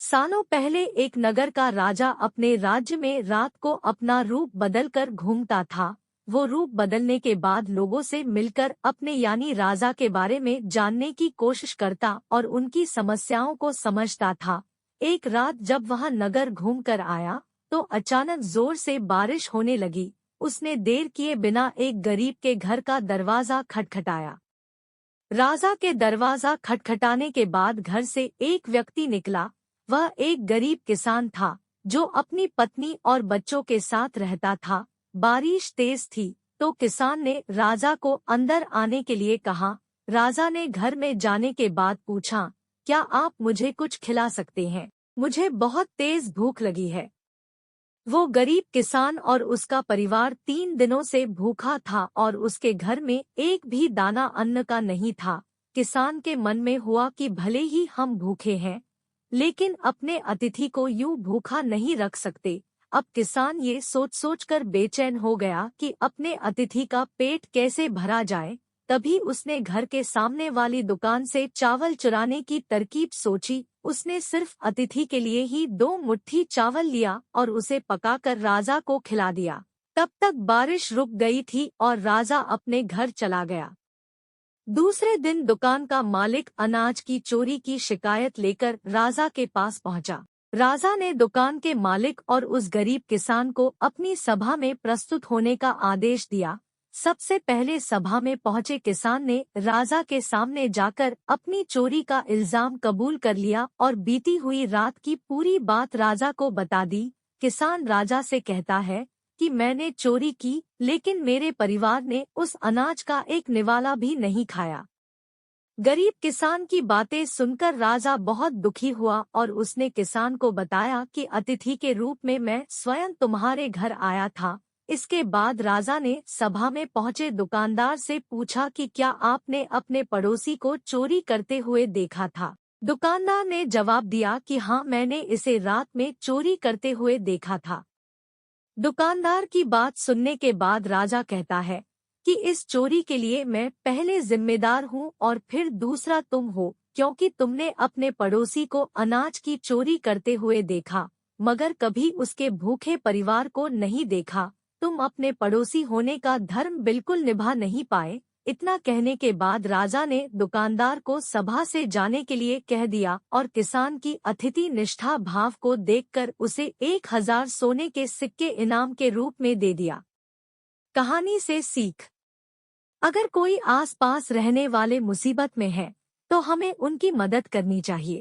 सालों पहले एक नगर का राजा अपने राज्य में रात को अपना रूप बदलकर घूमता था। वो रूप बदलने के बाद लोगों से मिलकर अपने यानी राजा के बारे में जानने की कोशिश करता और उनकी समस्याओं को समझता था। एक रात जब वह नगर घूमकर आया तो अचानक जोर से बारिश होने लगी। उसने देर किए बिना एक गरीब के घर का दरवाजा खटखटाया। राजा के दरवाजा खटखटाने के बाद घर से एक व्यक्ति निकला। वह एक गरीब किसान था जो अपनी पत्नी और बच्चों के साथ रहता था। बारिश तेज थी तो किसान ने राजा को अंदर आने के लिए कहा। राजा ने घर में जाने के बाद पूछा, क्या आप मुझे कुछ खिला सकते हैं? मुझे बहुत तेज भूख लगी है। वो गरीब किसान और उसका परिवार 3 दिनों से भूखा था और उसके घर में एक भी दाना अन्न का नहीं था। किसान के मन में हुआ कि भले ही हम भूखे हैं, लेकिन अपने अतिथि को यूं भूखा नहीं रख सकते। अब किसान ये सोच कर बेचैन हो गया कि अपने अतिथि का पेट कैसे भरा जाए। तभी उसने घर के सामने वाली दुकान से चावल चुराने की तरकीब सोची। उसने सिर्फ अतिथि के लिए ही 2 मुट्ठी चावल लिया और उसे पकाकर राजा को खिला दिया। तब तक बारिश रुक गई थी और राजा अपने घर चला गया। दूसरे दिन दुकान का मालिक अनाज की चोरी की शिकायत लेकर राजा के पास पहुंचा। राजा ने दुकान के मालिक और उस गरीब किसान को अपनी सभा में प्रस्तुत होने का आदेश दिया। सबसे पहले सभा में पहुंचे किसान ने राजा के सामने जाकर अपनी चोरी का इल्जाम कबूल कर लिया और बीती हुई रात की पूरी बात राजा को बता दी। किसान राजा से कहता है कि मैंने चोरी की, लेकिन मेरे परिवार ने उस अनाज का एक निवाला भी नहीं खाया। गरीब किसान की बातें सुनकर राजा बहुत दुखी हुआ और उसने किसान को बताया कि अतिथि के रूप में मैं स्वयं तुम्हारे घर आया था। इसके बाद राजा ने सभा में पहुंचे दुकानदार से पूछा कि क्या आपने अपने पड़ोसी को चोरी करते हुए देखा था? दुकानदार ने जवाब दिया कि हाँ, मैंने इसे रात में चोरी करते हुए देखा था। दुकानदार की बात सुनने के बाद राजा कहता है कि इस चोरी के लिए मैं पहले जिम्मेदार हूँ और फिर दूसरा तुम हो, क्योंकि तुमने अपने पड़ोसी को अनाज की चोरी करते हुए देखा, मगर कभी उसके भूखे परिवार को नहीं देखा। तुम अपने पड़ोसी होने का धर्म बिल्कुल निभा नहीं पाए। इतना कहने के बाद राजा ने दुकानदार को सभा से जाने के लिए कह दिया और किसान की अतिथि निष्ठा भाव को देखकर उसे 1000 सोने के सिक्के इनाम के रूप में दे दिया। कहानी से सीख। अगर कोई आसपास रहने वाले मुसीबत में है तो हमें उनकी मदद करनी चाहिए।